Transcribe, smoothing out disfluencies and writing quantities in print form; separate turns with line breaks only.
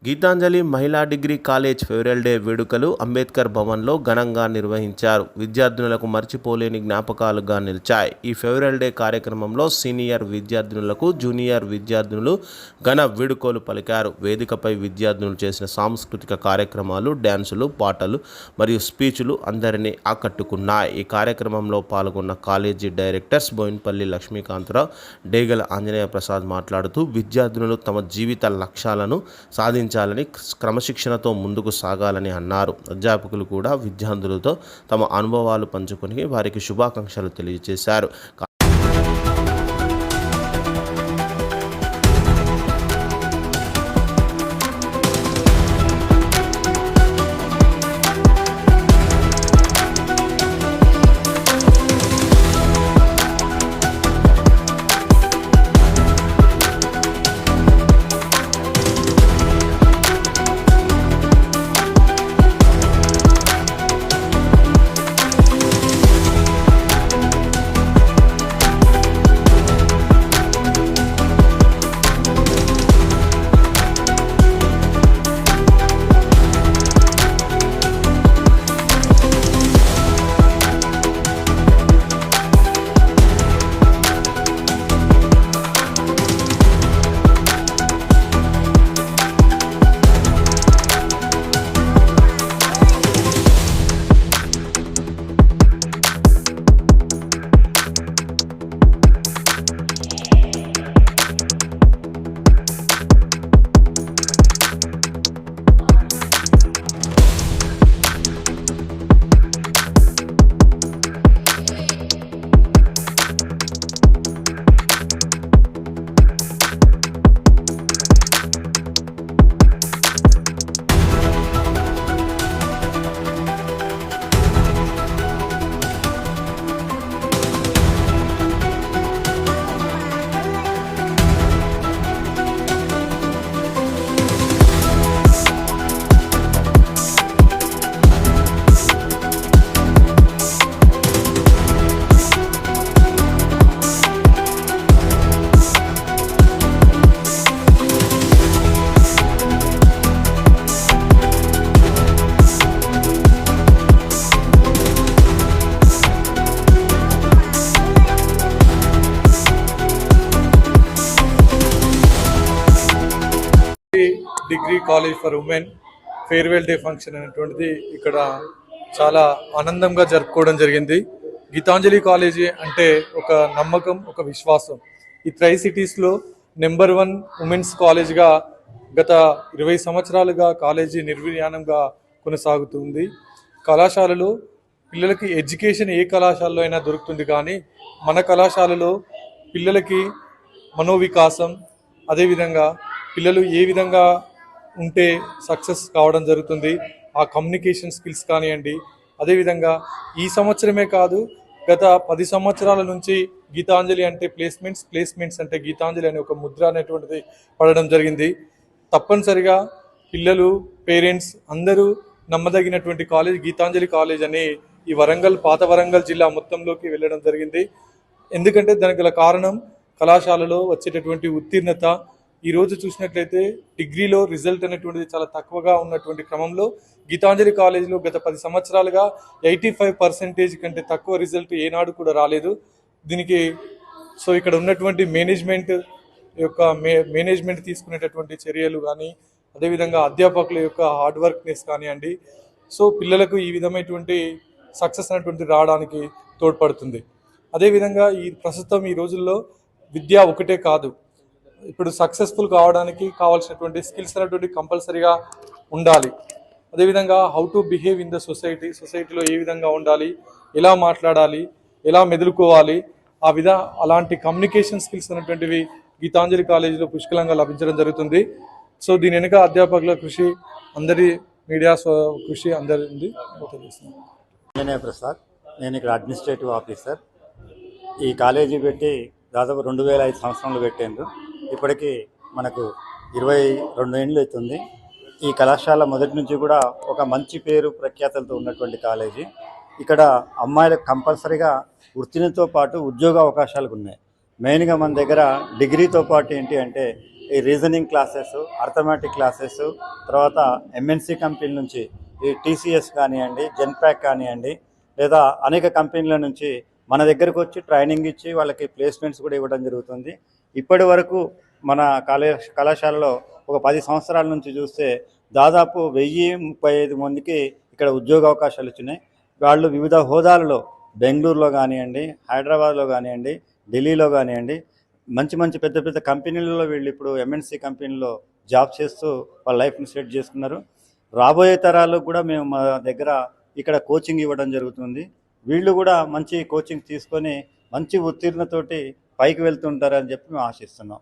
గీతాంజలి మహిళా degree college farewell day వేడుకలు అంబేద్కర్ భవన్లో ఘనంగా నిర్వహించారు. విద్యార్థినులకు మర్చిపోలేని జ్ఞాపకాలుగా నిలిచాయి. ఈ ఫేర్వెల్ డే కార్యక్రమంలో సీనియర్ విద్యార్థినులకు జూనియర్ విద్యార్థినులు ఘన వేడుకలు పలికారు. వేదికపై విద్యార్థినులు చేసిన సాంస్కృతిక కార్యక్రమాలు, డ్యాన్సులు, పాటలు మరియు స్పీచ్లు అందరినీ ఆకట్టుకున్నాయి. ఈ కార్యక్రమంలో పాల్గొన్న కాలేజీ డైరెక్టర్స్ బోయిన్పల్లి లక్ష్మీకాంతరావు, డేగల ఆంజనేయ ప్రసాద్ మాట్లాడుతూ విద్యార్థినులు తమ జీవిత లక్ష్యాలను సాధించాలని, క్రమశిక్షణతో ముందుకు సాగాలని అన్నారు. అధ్యాపకులు కూడా విద్యార్థులతో తమ అనుభవాలు పంచుకొని వారికి శుభాకాంక్షలు తెలియజేశారు.
Degree college for women farewell day function అనేటువంటిది ఇక్కడ చాలా ఆనందంగా జరుపుకోవడం జరిగింది. గీతాంజలి కాలేజీ అంటే ఒక నమ్మకం, ఒక విశ్వాసం. ఈ ట్రై సిటీస్లో నెంబర్ 1 ఉమెన్స్ కాలేజ్గా గత 20 సంవత్సరాలుగా కాలేజీ నిర్వియానంగా కొనసాగుతుంది. కళాశాలలో పిల్లలకి ఎడ్యుకేషన్ ఏ కళాశాలలో అయినా దొరుకుతుంది, కానీ మన కళాశాలలో పిల్లలకి మనోవికాసం, అదేవిధంగా పిల్లలు ఏ విధంగా ఉంటే సక్సెస్ కావడం జరుగుతుంది, ఆ కమ్యూనికేషన్ స్కిల్స్ కానివ్వండి. అదేవిధంగా ఈ సంవత్సరమే కాదు, గత 10 సంవత్సరాల నుంచి గీతాంజలి అంటే ప్లేస్మెంట్స్ అంటే గీతాంజలి అనే ఒక ముద్ర అనేటువంటిది పడడం జరిగింది. తప్పనిసరిగా పిల్లలు, పేరెంట్స్ అందరూ నమ్మదగినటువంటి కాలేజ్ గీతాంజలి కాలేజ్ అని ఈ పాత వరంగల్ జిల్లా మొత్తంలోకి వెళ్ళడం జరిగింది. ఎందుకంటే దానికి గల కారణం కళాశాలలో వచ్చేటటువంటి ఉత్తీర్ణత. ఈరోజు చూసినట్లయితే డిగ్రీలో రిజల్ట్ అనేటువంటిది చాలా తక్కువగా ఉన్నటువంటి క్రమంలో గీతాంజలి కాలేజీలో గత 10 సంవత్సరాలుగా 85% కంటే తక్కువ రిజల్ట్ ఏనాడు కూడా రాలేదు. దీనికి ఇక్కడ ఉన్నటువంటి మేనేజ్మెంట్ తీసుకునేటటువంటి చర్యలు కానీ, అదేవిధంగా అధ్యాపకుల యొక్క హార్డ్ వర్క్నెస్ కానివ్వండి, పిల్లలకు ఈ విధమైనటువంటి సక్సెస్ అనేటువంటి రావడానికి తోడ్పడుతుంది. అదేవిధంగా ప్రస్తుతం ఈ రోజుల్లో విద్య ఒకటే కాదు, ఇప్పుడు సక్సెస్ఫుల్ కావడానికి కావాల్సినటువంటి స్కిల్స్ అనేటువంటి కంపల్సరీగా ఉండాలి. అదేవిధంగా how to behave in the సొసైటీలో ఏ విధంగా ఉండాలి, ఎలా మాట్లాడాలి, ఎలా మెదులుకోవాలి, అలాంటి కమ్యూనికేషన్ స్కిల్స్ అనేటువంటివి గీతాంజలి కాలేజీలో పుష్కలంగా లభించడం జరుగుతుంది. దీని వెనుక అధ్యాపకుల కృషి, అందరి మీడియా కృషి అందరి ఉంది.
ఆంజనేయ ప్రసాద్, నేను ఇక్కడ అడ్మినిస్ట్రేటివ్ ఆఫీసర్. ఈ కాలేజీ పెట్టి దాదాపు 2005 సంవత్సరంలో పెట్టేందుకు ఇప్పటికీ మనకు 22 ఏళ్ళు అవుతుంది. ఈ కళాశాల మొదటి నుంచి కూడా ఒక మంచి పేరు ప్రఖ్యాతలతో ఉన్నటువంటి కాలేజీ. ఇక్కడ అమ్మాయిలకు కంపల్సరీగా వృత్తితో పాటు ఉద్యోగ అవకాశాలు ఉన్నాయి. మెయిన్గా మన దగ్గర డిగ్రీతో పాటు ఏంటి అంటే ఈ రీజనింగ్ క్లాసెస్, అర్థమెటిక్ క్లాసెస్, తర్వాత ఎంఎన్సి కంపెనీల నుంచి ఈ టీసీఎస్ కానివ్వండి, జెన్పాక్ కానివ్వండి, లేదా అనేక కంపెనీల నుంచి మన దగ్గరకు వచ్చి ట్రైనింగ్ ఇచ్చి వాళ్ళకి ప్లేస్మెంట్స్ కూడా ఇవ్వడం జరుగుతుంది. ఇప్పటి వరకు మన కళాశాలలో ఒక 10 సంవత్సరాల నుంచి చూస్తే దాదాపు 1035 మందికి ఇక్కడ ఉద్యోగ అవకాశాలు వచ్చినాయి. వాళ్ళు వివిధ హోదాలలో బెంగళూరులో కానివ్వండి, హైదరాబాద్లో కానివ్వండి, ఢిల్లీలో కానివ్వండి, మంచి మంచి పెద్ద పెద్ద కంపెనీలలో వీళ్ళు ఇప్పుడు ఎంఎన్సి కంపెనీలో జాబ్ చేస్తూ వాళ్ళ లైఫ్ని సెట్ చేసుకున్నారు. రాబోయే తరాలకు కూడా మేము మా దగ్గర ఇక్కడ కోచింగ్ ఇవ్వడం జరుగుతుంది. వీళ్ళు కూడా మంచి కోచింగ్ తీసుకొని మంచి ఉత్తీర్ణతోటి పైకి వెళ్తుంటారని చెప్పి మేము ఆశిస్తున్నాం.